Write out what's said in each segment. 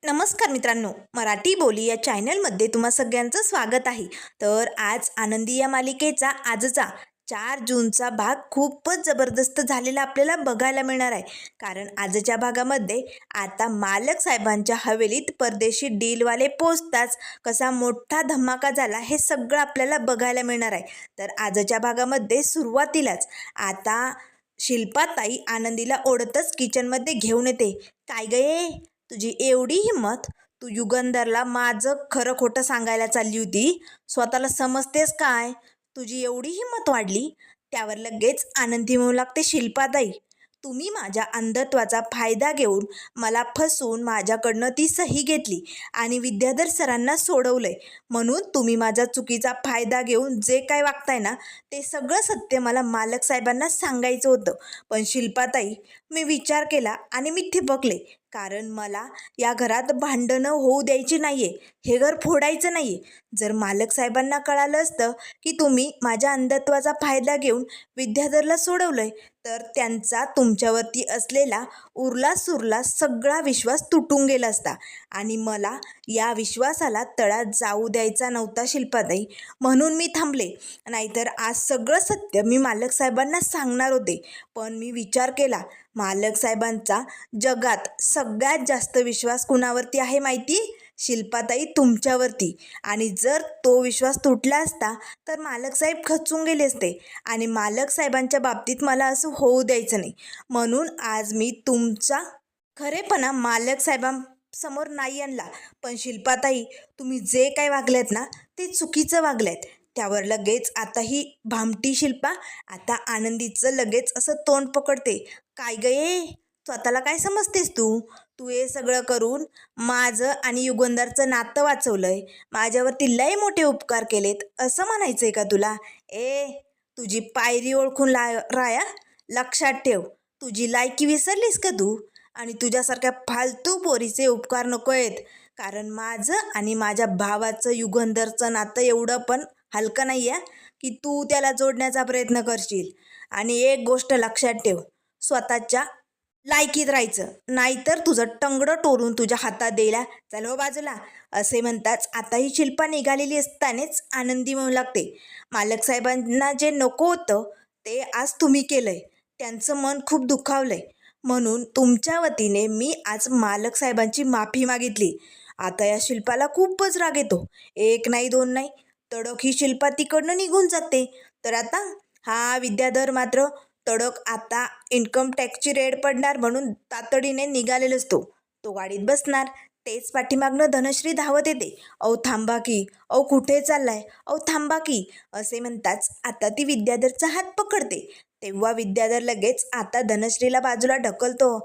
नमस्कार मित्रांनो, मराठी बोली या चॅनलमध्ये तुम्हा सगळ्यांचं स्वागत आहे. तर आज आनंदी या मालिकेचा आजचा 4 जूनचा भाग खूपच जबरदस्त झालेला आपल्याला बघायला मिळणार आहे. कारण आजच्या भागामध्ये आता मालक साहेबांच्या हवेलीत परदेशी डीलवाले पोचताच कसा मोठा धमाका झाला हे सगळं आपल्याला बघायला मिळणार आहे. तर आजच्या भागामध्ये सुरुवातीलाच आता शिल्पाताई आनंदीला ओढतच किचनमध्ये घेऊन येते. काय गये, तुझी एवढी हिंमत? तू युगंधरला माझं खरं खोटं सांगायला चालली होती. स्वतःला समजतेस काय? तुझी एवढी हिंमत वाढली? त्यावर लगेच आनंदी म्हणू लागते, शिल्पाताई, तुम्ही माझ्या अंधत्वाचा फायदा घेऊन मला फसवून माझ्याकडनं ती सही घेतली आणि विद्याधर सरांना सोडवलंय. म्हणून तुम्ही माझ्या चुकीचा फायदा घेऊन जे काय वागताय ना, ते सगळं सत्य मला मालक साहेबांना सांगायचं होतं. पण शिल्पाताई, मी विचार केला आणि मी ठिबकले. कारण मला या घरात भांडणं होऊ द्यायची नाही आहे. हे घर फोडायचं नाही आहे. जर मालक साहेबांना कळालं असतं की तुम्ही माझ्या अंधत्वाचा फायदा घेऊन विद्याधरला सोडवलं आहे, तर त्यांचा तुमच्यावरती असलेला उरला सुरला सगळा विश्वास तुटून गेला असता आणि मला या विश्वासाला तडा जाऊ द्यायचा नव्हता शिल्पाताई. म्हणून मी थांबले. नाहीतर आज सगळं सत्य मी मालक साहेबांना सांगणार होते. पण मी विचार केला, मालक साहेबांचा जगात सगळ्यात जास्त विश्वास कुणावरती आहे माहिती? शिल्पाताई, तुमच्यावरती. आणि जर तो विश्वास तुटला असता तर मालक साहेब खचून गेले असते आणि मालक साहेबांच्या बाबतीत मला असं होऊ द्यायचं नाही. म्हणून आज मी तुमचा खरेपणा मालक साहेबांसमोर नाही आणला. पण शिल्पाताई, तुम्ही जे काय वागलेत ना, ते चुकीचं वागलेत. त्यावर लगेच आता ही भामटी शिल्पा आता आनंदीचं लगेच असं तोंड पकडते. काय गये, स्वतःला काय समजतेस तू? तू हे सगळं करून माझं आणि युगंधरचं नातं वाचवलंय, माझ्यावरती लय मोठे उपकार केलेत असं म्हणायचंय का तुला? तुझी पायरी ओळखून राया, लक्षात ठेव. तुझी लायकी विसरलीस का तू? आणि तुझ्यासारख्या फालतू पोरीचे उपकार नको आहेत. कारण माझं आणि माझ्या भावाचं युगंधरचं नातं एवढं पण हलकं नाही आहे की तू त्याला जोडण्याचा प्रयत्न करशील. आणि एक गोष्ट लक्षात ठेव, स्वतःच्या लायकीत राहायचं, नाहीतर तुझं टंगडं टोरून तुझ्या हातात द्यायला चल हो बाजूला. असे म्हणताच आता ही शिल्पा निघालेली असतानाच आनंदी म्हणू लागते, मालक साहेबांना जे नको होतं ते आज तुम्ही केलंय. त्यांचं मन खूप दुखावलंय. म्हणून तुमच्या वतीने मी आज मालक साहेबांची माफी मागितली. आता या शिल्पाला खूपच राग येतो. एक नाही दोन नाही, तडक ही शिल्पा तिकडनं निघून जाते. तर आता हा विद्याधर मात्र तडक आता इन्कम टॅक्सची रेड पडणार म्हणून तातडीने निघालेला असतो. तो गाडीत बसणार. तेच पाठीमागनं धनश्री धावत येते. अहो थांबा की, अहो कुठे चाललाय, अहो थांबा की, असे म्हणताच आता ती विद्याधरचा हात पकडते. तेव्हा विद्याधर लगेच आता धनश्रीला बाजूला ढकलतो.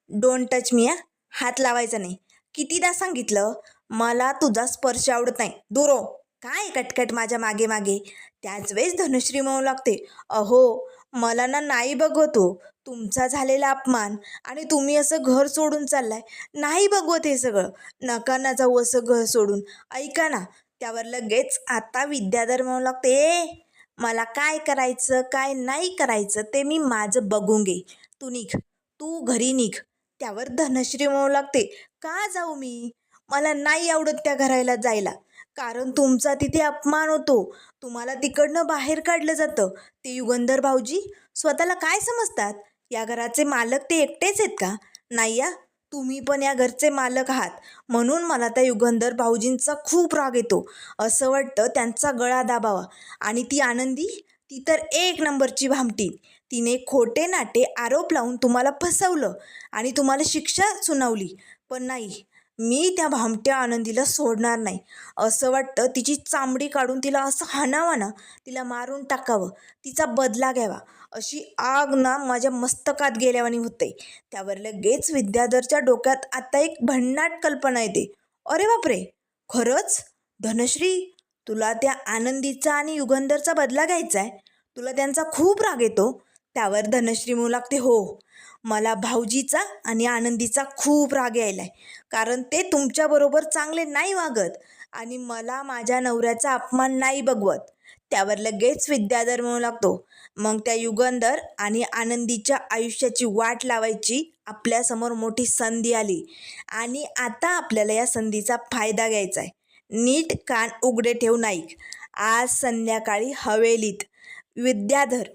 डोंट टच मी, हात लावायचा नाही. कितीदा सांगितलं, मला तुझा स्पर्श आवडत नाही, दूर हो. काय कटकट माझ्या मागे मागे? त्याच वेळेस धनश्री म्हणू लागते, अहो मला ना नाही बघतो तुमचा झालेला अपमान आणि तुम्ही असं घर सोडून चाललाय. नाही बघवत हे सगळं. नका ना जाऊ असं घर सोडून. ऐका ना. त्यावर लगेच आता विद्याधर म्हणू लागते, मला काय करायचं काय नाही करायचं ते मी माझं बघून घे. तू निघ, तू घरी निघ. त्यावर धनश्री म्हणू लागते, का जाऊ मी? मला नाही आवडत त्या घराला जायला. कारण तुमचा तिथे अपमान होतो. तुम्हाला तिकडनं बाहेर काढलं जातं. ते युगंधर भाऊजी स्वतःला काय समजतात? या घराचे मालक ते एकटेच आहेत का? नाही या, तुम्ही पण या घरचे मालक आहात. म्हणून मला त्या युगंधर भाऊजींचा खूप राग येतो. असं वाटतं त्यांचा गळा दाबावा. आणि ती आनंदी, ती तर एक नंबरची भामटी. तिने खोटे नाटे आरोप लावून तुम्हाला फसवलं आणि तुम्हाला शिक्षा सुनावली. पण नाही, मी त्या भामट्या आनंदीला सोडणार नाही. असं वाटतं तिची चामडी काढून तिला असं हाणावं ना, तिला मारून टाकावं, तिचा बदला घ्यावा. अशी आग ना माझ्या मस्तकात गेल्यावानी होते. त्यावर लगेच विद्याधरच्या डोक्यात आता एक भन्नाट कल्पना येते. अरे बापरे, खरंच? धनश्री, तुला त्या आनंदीचा आणि युगंधरचा बदला घ्यायचा आहे? तुला त्यांचा खूप राग येतो? त्यावर धनश्री म्हणू लागते, हो, मला भाऊजीचा आणि आनंदीचा खूप राग यायलाय. कारण ते तुमच्याबरोबर चांगले नाही वागत आणि मला माझ्या नवऱ्याचा अपमान नाही बघवत. त्यावर लगेच विद्याधर म्हणू लागतो, मग त्या युगंधर आणि आनंदीच्या आयुष्याची वाट लावायची आपल्यासमोर मोठी संधी आली आणि आता आपल्याला या संधीचा फायदा घ्यायचा आहे. नीट कान उघडे ठेवून ऐक. आज संध्याकाळी हवेलीत विद्याधर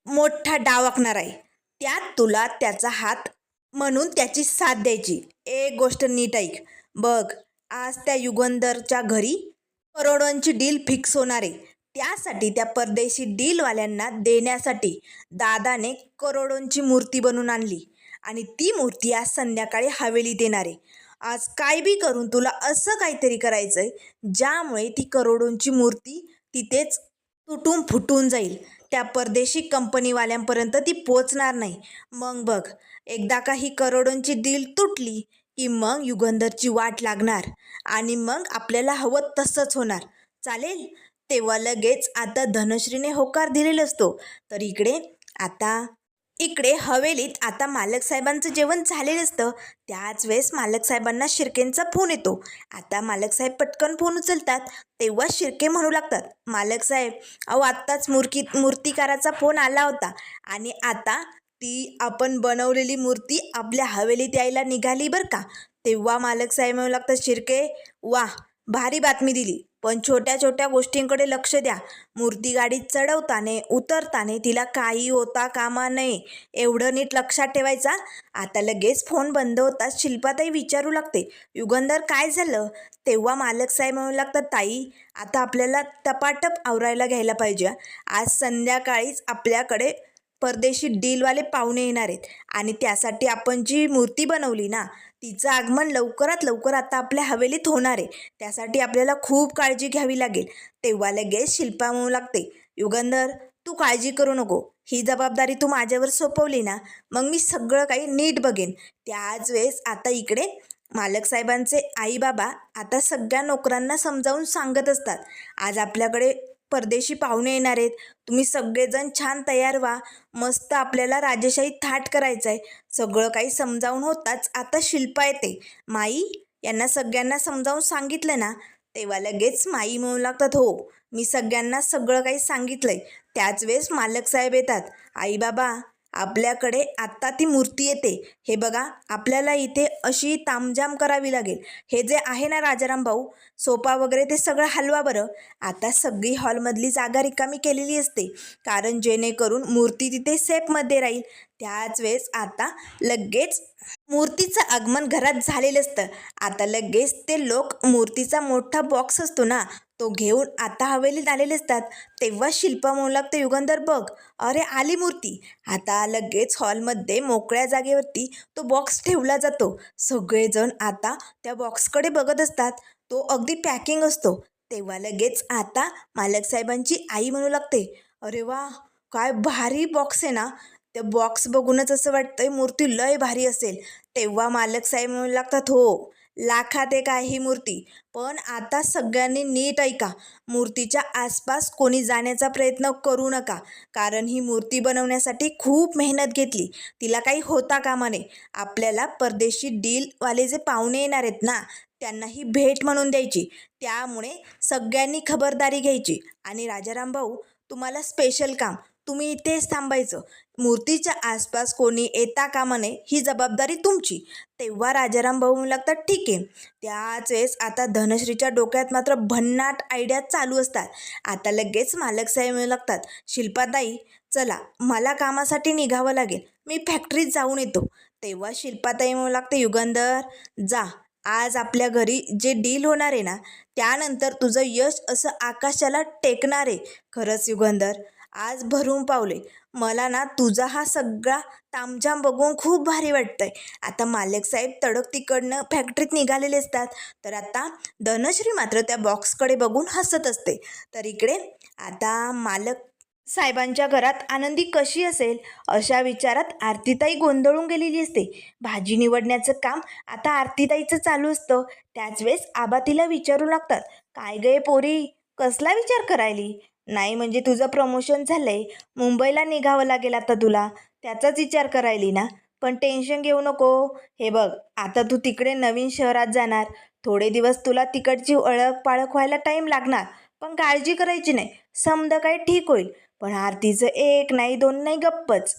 मोठा डाव आखणार आहे. त्यात तुला त्याचा हात म्हणून त्याची साथ द्यायची. एक गोष्ट नीट ऐक बघ. आज त्या युगंधरच्या घरी करोडोंची डील फिक्स होणार आहे. त्यासाठी त्या परदेशी डीलवाल्यांना देण्यासाठी दादाने करोडोंची मूर्ती बनवून आणली आणि ती मूर्ती आज संध्याकाळी हवेलीत येणार आहे. आज काय बी करून तुला असं काहीतरी करायचं आहे ज्यामुळे ती करोडोंची मूर्ती तिथेच तुटून फुटून जाईल. त्या परदेशी कंपनीवाल्यांपर्यंत ती पोचणार नाही. मग बघ, एकदा का ही करोडोंची डील तुटली की मग युगंधरची वाट लागणार आणि मग आपल्याला हवं तसंच होणार. चालेल? तेव्हा लगेच आता धनश्रीने होकार दिलेला असतो. तर इकडे हवेलीत आता मालक साहेबांचं जेवण झालेलं असतं. त्याच वेळेस मालक साहेबांना शिर्केंचा फोन येतो. आता मालक साहेब पटकन फोन उचलतात. तेव्हा शिर्के म्हणू लागतात, मालक साहेब, अहो आत्ताच मूर्तिकाराचा फोन आला होता आणि आता ती आपण बनवलेली मूर्ती आपल्या हवेलीत यायला निघाली बरं का. तेव्हा मालक साहेब म्हणू लागतात, शिर्के, वा, भारी बातमी दिली, पण छोट्या छोट्या गोष्टींकडे लक्ष द्या. मूर्ती गाडीत चढवताना उतरताना तिला काही होता कामा नये एवढं नीट लक्षात ठेवायचा. आता लगेच फोन बंद होताच शिल्पाताई विचारू लागते, युगंधर काय झालं? तेव्हा मालक साहेब म्हणू लागतात, ताई, आता आपल्याला टपाटप आवरायला घ्यायला पाहिजे. आज संध्याकाळीच आपल्याकडे परदेशी डीलवाले पाहुणे येणार आहेत आणि त्यासाठी आपण जी मूर्ती बनवली ना तिचं आगमन लवकरात लवकर आता आपल्या हवेलीत होणार आहे. त्यासाठी आपल्याला खूप काळजी घ्यावी लागेल. तेव्हा लगेच शिल्पा म्हणू लागते, युगंधर, तू काळजी करू नको. ही जबाबदारी तू माझ्यावर सोपवली ना, मग मी सगळं काही नीट बघेन. त्याच वेळेस आता इकडे मालक साहेबांचे आई बाबा आता सगळ्या नोकरांना समजावून सांगत असतात, आज आपल्याकडे परदेशी पाहुणे येणार आहेत. तुम्ही सगळेजण छान तयार व्हा. मस्त आपल्याला राजेशाही थाट करायचा आहे. सगळं काही समजावून होताच आता शिल्पा येते. माई, यांना सगळ्यांना समजावून सांगितलं ना? तेव्हा लगेच माई म्हणू लागतात, हो, मी सगळ्यांना सगळं काही सांगितलंय. त्याच वेळेस मालक साहेब येतात, आई बाबा, आपल्याकडे आत्ता ती मूर्ती येते. हे बघा, आपल्याला इथे अशी तामझाम करावी लागेल. हे जे आहे ना राजाराम भाऊ, सोफा वगैरे ते सगळं हलवा बरं. आता सगळी हॉलमधली जागा रिकामी केलेली असते कारण जेणेकरून मूर्ती तिथे सेफमध्ये राहील. त्याच वेळेस आता लगेच मूर्तीचं आगमन घरात झालेलं असतं. आता लगेच ते लोक मूर्तीचा मोठा बॉक्स असतो ना तो घेऊन आता हवेलीत आलेले असतात. तेव्हा शिल्पा म्हणू लागते, युगंधर बघ, अरे आली मूर्ती. आता लगेच हॉलमध्ये मोकळ्या जागेवरती तो बॉक्स ठेवला जातो. सगळेजण आता त्या बॉक्सकडे बघत असतात. तो अगदी पॅकिंग असतो. तेव्हा लगेच आता मालक साहेबांची आई म्हणू लागते, अरे वा, काय भारी बॉक्स आहे ना. त्या बॉक्स बघूनच असं वाटतंय मूर्ती लय भारी असेल. तेव्हा मालक साहेब म्हणू लागतात, हो, लाखात एक आहे ही मूर्ती. पण आता सगळ्यांनी नीट ऐका, मूर्तीच्या आसपास कोणी जाण्याचा प्रयत्न करू नका कारण ही मूर्ती बनवण्यासाठी खूप मेहनत घेतली. तिला काही होता कामा नये. आपल्याला परदेशी डीलवाले जे पाहुणे येणार आहेत ना त्यांना ही भेट म्हणून द्यायची. त्यामुळे सगळ्यांनी खबरदारी घ्यायची. आणि राजाराम भाऊ, तुम्हाला स्पेशल काम, तुम्ही इथेच थांबायचं. मूर्तीच्या आसपास कोणी येता कामा नये, ही जबाबदारी तुमची. तेव्हा राजाराम भाऊ म्हणू लागतात, ठीक आहे. त्याच वेळेस आता धनश्रीच्या डोक्यात मात्र भन्नाट आयडिया चालू असतात. आता लगेच मालक साहेब म्हणू लागतात, शिल्पाताई, चला, मला कामासाठी निघावं लागेल, मी फॅक्टरीत जाऊन येतो. तेव्हा शिल्पाताई म्हणू लागते, युगंधर, जा. आज आपल्या घरी जे डील होणार आहे ना त्यानंतर तुझं यश असं आकाशाला टेकणार आहे. खरंच युगंधर, आज भरून पावले. मला ना तुझा हा सगळा तामझाम बघून खूप भारी वाटतंय. आता मालक साहेब तडक तिकडनं फॅक्टरीत निघालेले असतात. तर आता धनश्री मात्र त्या बॉक्सकडे बघून हसत असते. तर इकडे आता मालक साहेबांच्या घरात आनंदी कशी असेल अशा विचारात आरतीताई गोंधळून गेलेली असते. भाजी निवडण्याचं काम आता आरतीताईचं चालू असतं. त्याच वेळेस आबा तिला विचारू लागतात, काय गे पोरी, कसला विचार करायली? नाही म्हणजे तुझं प्रमोशन झालंय, मुंबईला निघावं लागेल आता तुला, त्याचाच विचार करायली ना? पण टेन्शन घेऊ नको. हे बघ, आता तू तिकडे नवीन शहरात जाणार. थोडे दिवस तुला तिकडची ओळख पाळख व्हायला टाईम लागणार, पण काळजी करायची नाही. समजा काय ठीक होईल. पण आरतीचं एक नाही दोन नाही गप्पच.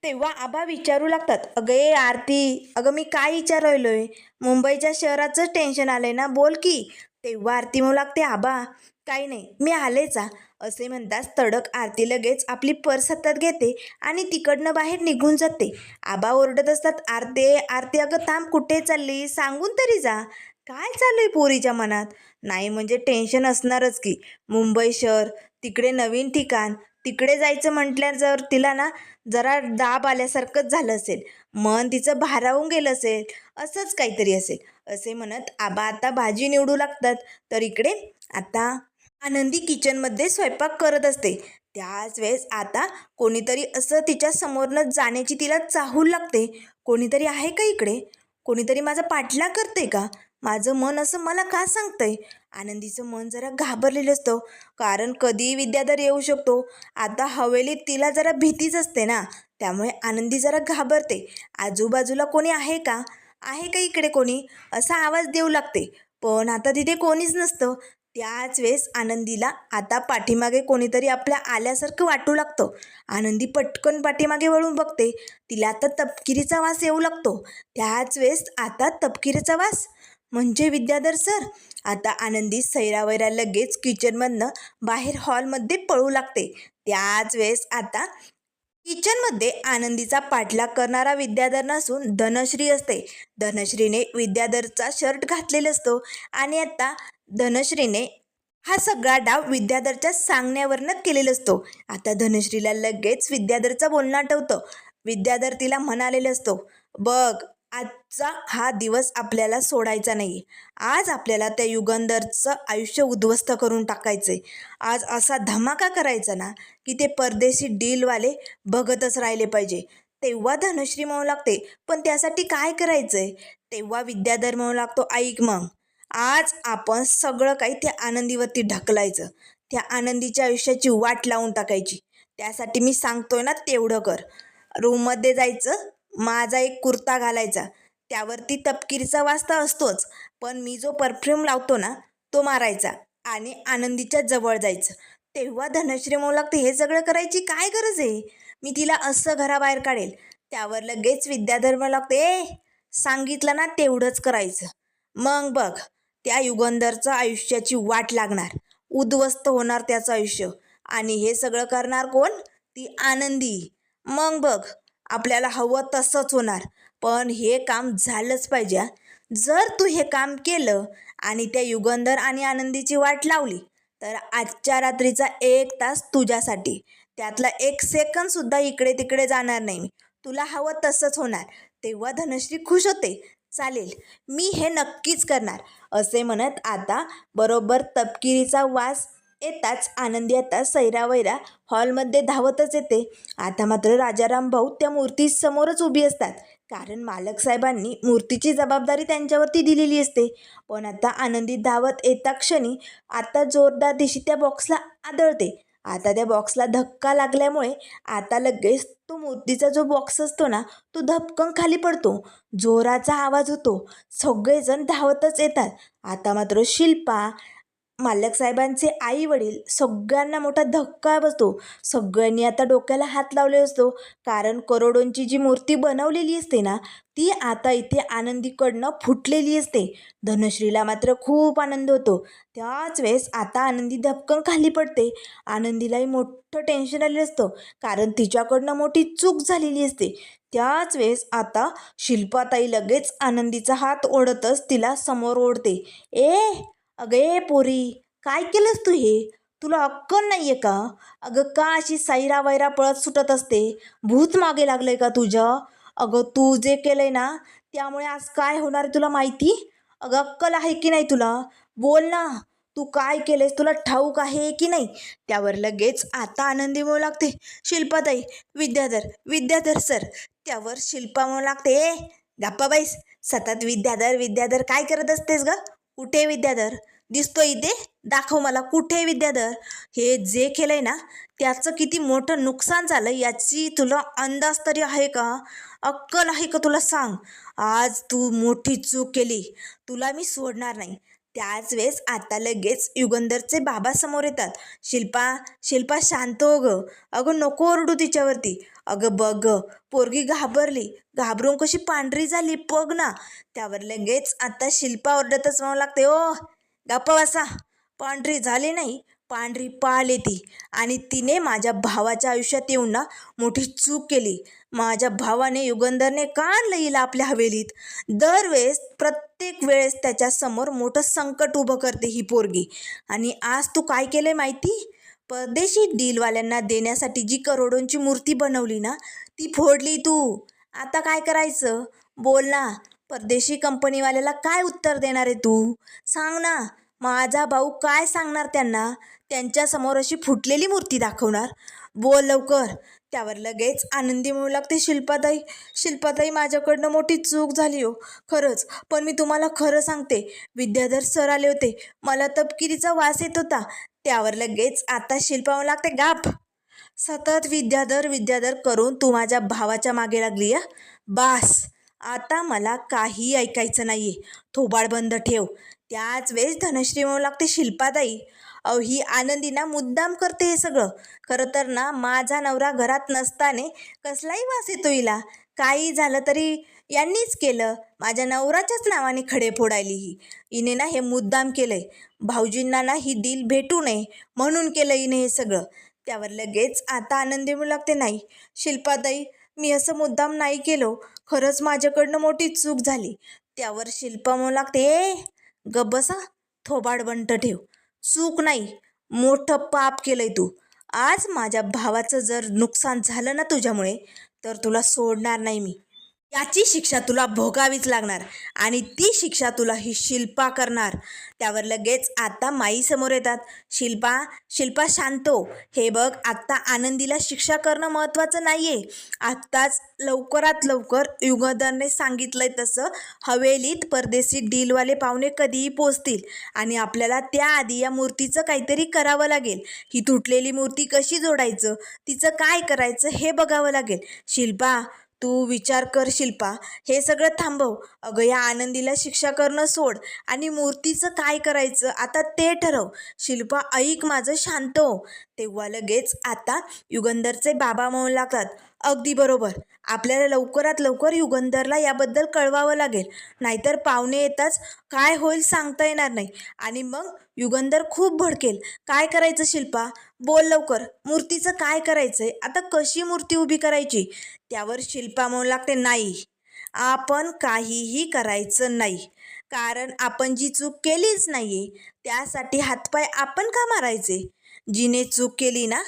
तेव्हा आबा विचारू लागतात, अगं ए आरती, अगं मी काय विचारायलोय, मुंबईच्या शहराचं टेन्शन आलंय ना, बोल की. तेव्हा आरती म्हणू लागते, आबा काही नाही, मी आलेच असे म्हणताच तडक आरती लगेच आपली पर्स हातात घेते आणि तिकडनं बाहेर निघून जाते. आबा ओरडत असतात, आरती आरती अगं थांब, कुठे चालली, सांगून तरी जा. काय चालू आहे पोरीच्या मनात. नाही म्हणजे टेन्शन असणारच की. मुंबई शहर, तिकडे नवीन ठिकाण, तिकडे जायचं म्हटल्यावर जर तिला ना जरा दाब आल्यासारखंच झालं असेल, मन तिचं भारावून गेलं असेल, असंच काहीतरी असेल असे म्हणत आबा आता भाजी निवडू लागतात. तर इकडे आता आनंदी किचनमध्ये स्वयंपाक करत असते. त्याच वेळेस आता कोणीतरी असं तिच्या समोरनं जाण्याची तिला चाहूल लागते. कोणीतरी आहे का इकडे, कोणीतरी माझा पाठलाग करते का, माझं मन असं मला का सांगतंय. आनंदीचं मन जरा घाबरलेलं असतं, कारण कधी विद्याधर येऊ शकतो. आता हवेलीत तिला जरा भीतीच असते ना, त्यामुळे आनंदी जरा घाबरते. आजूबाजूला कोणी आहे का, आहे का इकडे कोणी, असा आवाज देऊ लागते. पण आता तिथे कोणीच नसतं. त्याच वेळेस आनंदीला आता पाठीमागे कोणीतरी आपल्या आल्यासारखं वाटू लागतं. आनंदी पटकन पाठीमागे वळून बघते. तिला आता तपकिरीचा वास येऊ लागतो. त्याच वेळेस आता तपकिरीचा वास म्हणजे विद्याधर सर. आता आनंदी सैरावैरा लगेच किचनमधनं बाहेर हॉलमध्ये पळू लागते. त्याच वेळेस आता किचनमध्ये आनंदीचा पाठलाग करणारा विद्याधर नसून धनश्री असते. धनश्रीने विद्याधरचा शर्ट घातलेला असतो आणि आता धनश्रीने हा सगळा डाव विद्याधरच्या सांगण्यावरनं केलेला असतो. आता धनश्रीला लगेच विद्याधरचं बोलणं आठवतं. विद्याधर तिला म्हणालेलं असतो, बघ आजचा हा दिवस आपल्याला सोडायचा नाही. आज आपल्याला त्या युगंधरचं आयुष्य उद्ध्वस्त करून टाकायचंय. आज असा धमाका करायचा ना की ते परदेशी डीलवाले बघतच राहिले पाहिजे. तेव्हा धनश्री म्हणू लागते, पण त्यासाठी काय करायचंय. तेव्हा विद्याधर म्हणू लागतो, ऐक मग, आज आपण सगळं काही त्या आनंदीवरती ढकलायचं, त्या आनंदीच्या आयुष्याची वाट लावून टाकायची. त्यासाठी मी सांगतोय ना तेवढं कर. रूममध्ये जायचं, माझा एक कुर्ता घालायचा, त्यावरती तपकिरीचा वास तर असतोच, पण मी जो परफ्यूम लावतो ना तो मारायचा आणि आनंदीच्या जवळ जायचं. तेव्हा धनश्री म्हणू लागते, हे सगळं करायची काय गरज आहे, मी तिला असं घराबाहेर काढेल. त्यावर लगेच विद्याधर म्हणू लागते, सांगितलं ना तेवढंच करायचं. मग बघ, त्या युगंधरचं आयुष्याची वाट लागणार, उद्ध्वस्त होणार त्याचं आयुष्य, आणि हे सगळं करणार कोण, ती आनंदी. मग बघ, आपल्याला हवं तसंच होणार. पण हे काम झालंच पाहिजे. जर तू हे काम केलं आणि त्या युगंधर आणि आनंदीची वाट लावली तर आजच्या रात्रीचा 1 तास तुझ्यासाठी, त्यातला 1 सेकंदसुद्धा इकडे तिकडे जाणार नाही मी, तुला हवं तसंच होणार. तेव्हा धनश्री खुश होते. चालेल, मी हे नक्कीच करणार असे म्हणत आता बरोबर तपकिरीचा वास येताच आनंदी आता सैरावैरा हॉलमध्ये धावतच येते. आता मात्र राजाराम भाऊ त्या मूर्तीसमोरच उभी असतात, कारण मालक साहेबांनी मूर्तीची जबाबदारी त्यांच्यावरती दिलेली असते. पण आता आनंदी धावत येता क्षणी आता जोरदार दिशी त्या बॉक्सला आदळते. आता त्या बॉक्सला धक्का लागल्यामुळे आता लगेच तो मूर्तीचा जो बॉक्स असतो ना तो धपकन खाली पडतो. जोराचा आवाज होतो. सगळेजण धावतच येतात. आता मात्र शिल्पा, मालक साहेबांचे आई वडील, सगळ्यांना मोठा धक्का बसतो. सगळ्यांनी आता डोक्याला हात लावले असतो, कारण करोडोंची जी मूर्ती बनवलेली असते ना ती आता इथे आनंदीकडनं फुटलेली असते. धनश्रीला मात्र खूप आनंद होतो. त्याच वेळेस आता आनंदी धपकन खाली पडते. आनंदीलाही मोठं टेन्शन आलेलं असतं, कारण तिच्याकडनं मोठी चूक झालेली असते. त्याच वेळेस आता शिल्पाताई लगेच आनंदीचा हात ओढतच तिला समोर ओढते. अगं ए पोरी, काय केलंस तू हे, तुला अक्कल नाही आहे का. अगं का अशी सैरा वैरा पळत सुटत असते, भूत मागे लागलंय का तुझ्या. अगं तू जे केलंय ना त्यामुळे आज काय होणार तुला माहिती. अगं अक्कल आहे की नाही तुला, बोल ना, तू काय केलंयस तुला ठाऊक आहे की नाही. त्यावर लगेच आता आनंदी म्हणू लागते, शिल्पाताई, विद्याधर विद्याधर सर. त्यावर शिल्पा म्हणू लागते, गप्पा बाईस, सतत विद्याधर विद्याधर काय करत असतेस ग. कुठे विद्याधर, दिसतो इथे, दाखव मला कुठे विद्याधर. हे जे केलंय ना त्याचं किती मोठं नुकसान झालं याची तुला अंदाज तरी आहे का, अक्कल आहे का तुला, सांग. आज तू मोठी चूक केली, तुला मी सोडणार नाही. त्याच वेळेस आता लगेच युगंधरचे बाबा समोर येतात. शिल्पा शिल्पा शांत हो ग. अगं नको ओरडू तिच्यावरती. अगं बघ ग, पोरगी घाबरली, घाबरून कशी पांढरी झाली बघ ना. त्यावर लगेच आता शिल्पा ओरडतच म्हणू लागते, ओ गप्पा बसा. पांढरी झाली नाही, पांढरी पाल येते. आणि तिने माझ्या भावाच्या आयुष्यात येऊन ना मोठी चूक केली. माझ्या भावाने युगंधरने का आणलं हिला आपल्या हवेलीत. दरवेळेस प्रत्येक वेळेस त्याच्यासमोर मोठं संकट उभं करते ही पोरगी. आणि आज तू काय केलंय माहिती? परदेशी डीलवाल्यांना देण्यासाठी जी करोडोंची मूर्ती बनवली ना ती फोडली तू. आता काय करायचं? बोल ना. परदेशी कंपनीवाल्याला काय उत्तर देणार आहे तू? सांग ना. माझा भाऊ काय सांगणार त्यांना? त्यांच्यासमोर अशी फुटलेली मूर्ती दाखवणार? बोल लवकर. त्यावर लगेच आनंदी म्हणू लागते, शिल्पाताई शिल्पाताई माझ्याकडनं मोठी चूक झाली हो, खरंच. पण मी तुम्हाला खरं सांगते, विद्याधर सर आले होते, मला तपकिरीचा वास येत होता. त्यावर लगेच आता शिल्पा म्हणू लागते, गाप. सतत विद्याधर विद्याधर करून तू माझ्या भावाच्या मागे लागली या. बास, आता मला काही ऐकायचं नाहीये. थोबाड बंद ठेव. त्याच वेळेस धनश्री म्हणू लागते, शिल्पाताई अहो ही आनंदी ना मुद्दाम करते हे सगळं. खरं तर ना माझा नवरा घरात नसताने कसलाही वास येतो हिला. काही झालं तरी यांनीच केलं. माझ्या नवराच्याच नावाने खडे फोडायली ही. हिने ना हे मुद्दाम केलंय. भाऊजींना ना ही डील भेटू नये म्हणून केलं हिने हे सगळं. त्यावर लगेच आता आनंदी म्हणू लागते, नाही शिल्पाताई मी असं मुद्दाम नाही केलो, खरंच माझ्याकडनं मोठी चूक झाली. त्यावर शिल्पा म्हणू लागते, ए गप्प बसा, थोबाड बंद ठेव. चूक नाही, मोठं पाप केलंय तू. आज माझ्या भावाचं जर नुकसान झालं ना तुझ्यामुळे तर तुला सोडणार नाही मी. याची शिक्षा तुला भोगावीच लागणार. आणि ती शिक्षा तुला ही शिल्पा करणार. त्यावर लगेच आता माई समोर येतात. शिल्पा शिल्पा शांत हो. हे बघ, आत्ता आनंदीला शिक्षा करणं महत्त्वाचं नाही आहे. आत्ताच लवकरात लवकर युगंधरने सांगितलंय तसं हवेलीत परदेशी डीलवाले पाहुणे कधीही पोचतील आणि आपल्याला त्याआधी या मूर्तीचं काहीतरी करावं लागेल. ही तुटलेली मूर्ती कशी जोडायचं, तिचं काय करायचं हे बघावं लागेल. शिल्पा तू विचार कर. शिल्पा हे सगळं थांबव. अगं या आनंदीला शिक्षा करणं सोड आणि मूर्तीचं काय करायचं आता ते ठरव. शिल्पा ऐक माझं, शांत हो. तेव्हा लगेच आता युगंधरचे बाबा म्हणू लागतात, अगदी बरोबर. आपल्याला लवकरात लवकर युगंधरला याबद्दल कळवावं लागेल, नाहीतर पाहुणे येताच काय होईल सांगता येणार नाही आणि मग युगंधर खूप भडकेल. काय करायचं शिल्पा? बोल लवकर. मूर्तीचं काय करायचंय आता? कशी मूर्ती उभी करायची? त्यावर शिल्पा म्हणू लागते, नाही आपण काहीही करायचं नाही. कारण आपण जी चूक केलीच नाहीये त्यासाठी हातपाय आपण का मारायचे? जिने चूक केली ना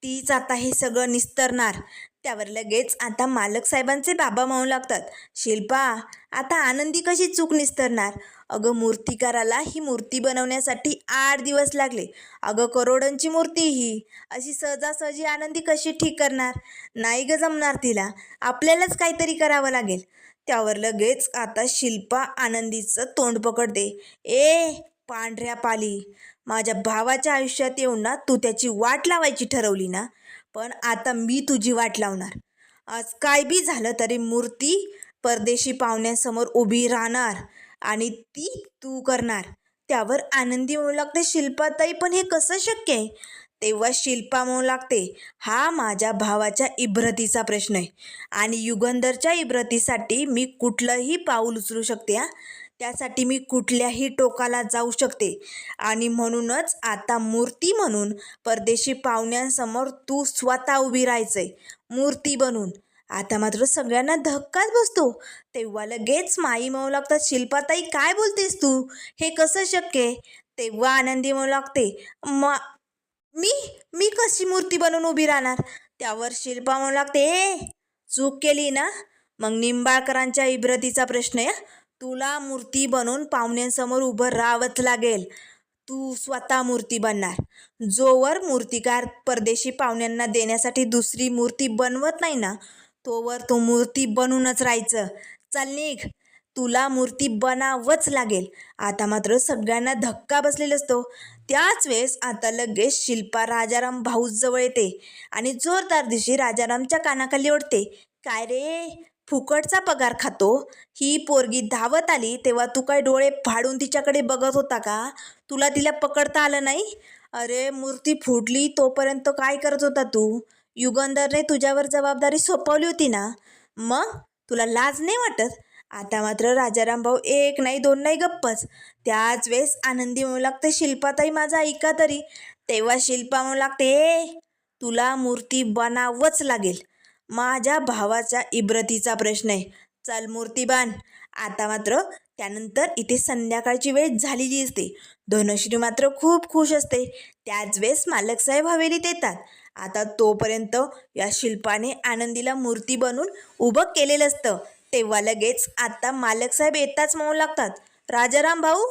तीच आता हे सगळं निस्तरणार. त्यावर लगेच आता मालक साहेबांचे बाबा म्हणू लागतात, शिल्पा आता आनंदी कशी चूक निस्तरणार? अगं मूर्तिकाराला ही मूर्ती बनवण्यासाठी 8 दिवस लागले. अगं करोडोंची मूर्ती ही अशी सहजासहजी आनंदी कशी ठीक करणार? नाही ग जमणार तिला. आपल्यालाच काहीतरी करावं लागेल. त्यावर लगेच आता शिल्पा आनंदीचं तोंड पकडते. ए पांढऱ्या पाली, माझ्या भावाच्या आयुष्यात येऊन ना तू त्याची वाट लावायची ठरवली ना, पण आता मी तुझी वाट लावणार. आज काय बी झालं तरी मूर्ती परदेशी पाहुण्यांसमोर उभी राहणार आणि ती तू करणार. त्यावर आनंदी म्हणू लागते, शिल्पाताई पण हे कसं शक्य आहे? तेव्हा शिल्पा म्हणू लागते, हा माझ्या भावाच्या इब्रतीचा प्रश्न आहे आणि युगंधरच्या इब्रतीसाठी मी कुठलंही पाऊल उचलू शकते. त्यासाठी मी कुठल्याही टोकाला जाऊ शकते आणि म्हणूनच आता मूर्ती म्हणून परदेशी पाहुण्यांसमोर तू स्वतः उभी राहायचंय मूर्ती बनून. आता मात्र सगळ्यांना धक्काच बसतो. तेव्हा लगेच माई म्हणू लागतात, शिल्पाताई काय बोलतेस तू? हे कसं शक्य आहे? तेव्हा आनंदी म्हणू लागते, मी मी कशी मूर्ती बनवून उभी राहणार? त्यावर शिल्पा म्हणू लागते, चूक केली ना मग निंबाळकरांच्या इब्रतीचा प्रश्न आहे. तुला मूर्ती बनवून पाहुण्यांसमोर उभं राहावंच लागेल. तू स्वतः मूर्ती बनणार. जोवर मूर्तिकार परदेशी पाहुण्यांना देण्यासाठी दुसरी मूर्ती बनवत नाही ना तोवर तो मूर्ती बनूनच राहायचं. चल निघ, तुला मूर्ती बनावंच लागेल. आता मात्र सगळ्यांना धक्का बसलेला असतो. त्याच वेळेस आता लगेच शिल्पा राजाराम भाऊजवळ येते आणि जोरदार दिवशी राजारामच्या कानाखाली ओढते. काय रे, फुकटचा पगार खातो. ही पोरगी धावत आली तेव्हा तू काय डोळे फाडून तिच्याकडे बघत होता का? तुला तिला पकडता आलं नाही? अरे मूर्ती फुटली तोपर्यंत काय करत होता तू? युगंधरने तुझ्यावर जबाबदारी सोपवली होती ना, मग तुला लाज नाही वाटत? आता मात्र राजाराम भाऊ एक नाही दोन नाही गप्पच. त्याच वेळेस आनंदी म्हणू लागते, शिल्पाताई माझा ऐका तरी. तेव्हा शिल्पा म्हणू लागते, तुला मूर्ती बनावंच लागेल. माझ्या भावाच्या इब्रतीचा प्रश्न आहे. चल मूर्ती बांध. आता मात्र त्यानंतर इथे संध्याकाळची वेळ झालेली असते. धनश्री मात्र खूप खुश असते. त्याच वेळेस मालक साहेब हवेलीत येतात. आता तोपर्यंत या शिल्पाने आनंदीला मूर्ती बनवून उभं केलेलं असतं. तेव्हा लगेच आता मालक साहेब येताच म्हणू लागतात, राजाराम भाऊ,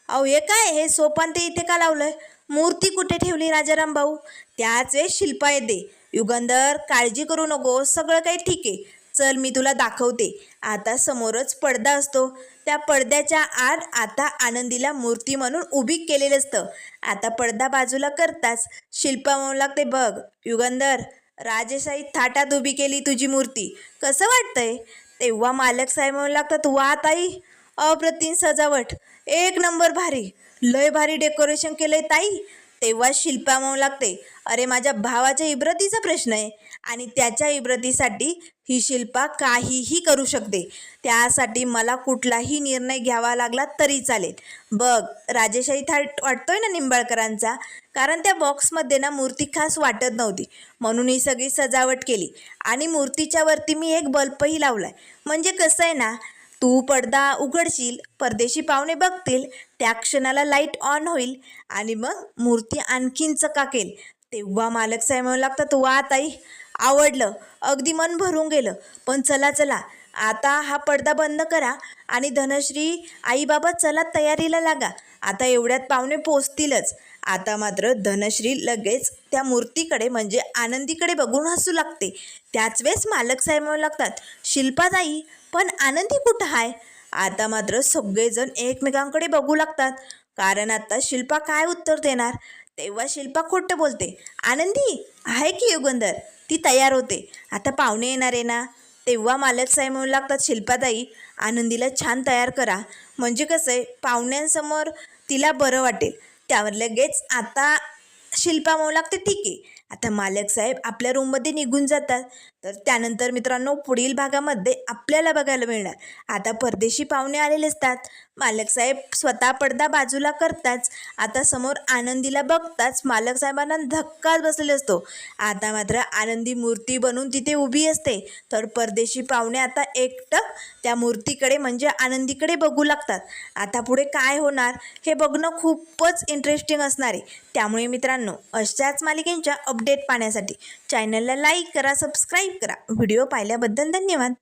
अहो हे काय, हे सोपान ते इथे का लावलंय? मूर्ती कुठे ठेवली राजाराम भाऊ? त्याच वेळेस शिल्पा येते. युगंधर काळजी करू नको, सगळं काही ठीक आहे. चल मी तुला दाखवते. आता समोरच पडदा असतो. त्या पडद्याच्या आड आता आनंदीला मूर्ती म्हणून उभी केलेलं असतं. आता पडदा बाजूला करताच शिल्पा म्हणू लागते, बघ युगंधर, राजेशाही थाटात उभी केली तुझी मूर्ती, कसं वाटतंय? तेव्हा मालक साहेब म्हणू लागतात, वा ताई, अप्रतिम सजावट, एक नंबर भारी, लय भारी डेकोरेशन केलंय ताई. तेव्हा शिल्पा म्हणू लागते, अरे माझ्या भावाच्या इब्रतीचा प्रश्न आहे आणि त्याच्या इब्रतीसाठी ही शिल्पा काहीही करू शकते. त्यासाठी मला कुठलाही निर्णय घ्यावा लागला तरी चालेल. बघ राजेशाही थाट वाटतोय ना निंबाळकरांचा, कारण त्या बॉक्समध्ये ना मूर्ती खास वाटत नव्हती, म्हणून ही सगळी सजावट केली. आणि मूर्तीच्या वरती मी एक बल्बही लावलाय. म्हणजे कसं आहे ना, तू पडदा उघडशील, परदेशी पाहुणे बघतील, त्या क्षणाला लाईट ऑन होईल आणि मग मूर्ती आणखीन चकाकेल. तेव्हा मालक साहेब म्हणू लागतात, वा ताई, आवडलं, अगदी मन भरून गेलं. पण चला चला, आता हा पडदा बंद करा आणि धनश्री, आई बाबा चला तयारीला लागा. आता एवढ्यात पाहुणे पोचतीलच. आता मात्र धनश्री लगेच त्या मूर्तीकडे म्हणजे आनंदीकडे बघून हसू लागते. त्याच वेळेस मालक साहेब म्हणू लागतात, शिल्पाताई, पण आनंदी कुठं आहे? आता मात्र सगळेजण एकमेकांकडे बघू लागतात, कारण आता शिल्पा काय उत्तर देणार? तेव्हा शिल्पा खोटं बोलते, आनंदी आहे की युगंधर, ती तयार होते, आता पाहुणे येणार आहे ना. तेव्हा मालक साहेब म्हणू लागतात, शिल्पाताई, आनंदीला छान तयार करा, म्हणजे कसं आहे पाहुण्यांसमोर तिला बरं वाटेल. त्यावर लगेच आता शिल्पा म्हणू लागते, ठीक आहे. आता मालक साहेब आपल्या रूममध्ये निघून जातात. तर त्यानंतर मित्रांनो पुढील भागामध्ये आपल्याला बघायला मिळणार, आता परदेशी पाहुणे आलेले असतात. मालक साहेब स्वतः पडदा बाजूला करताच आता समोर आनंदीला बघताच मालक साहेबांना धक्काच बसलेला असतो. आता मात्र आनंदी मूर्ती बनून तिथे उभी असते. तर परदेशी पाहुणे आता एकटक त्या मूर्तीकडे म्हणजे आनंदीकडे बघू लागतात. आता पुढे काय होणार हे बघणं खूपच इंटरेस्टिंग असणार आहे. त्यामुळे मित्रांनो अशाच मालिकेंच्या अपडेट पाहण्यासाठी चॅनलला लाईक करा, सबस्क्राईब करा. व्हिडिओ पाहिल्याबद्दल धन्यवाद.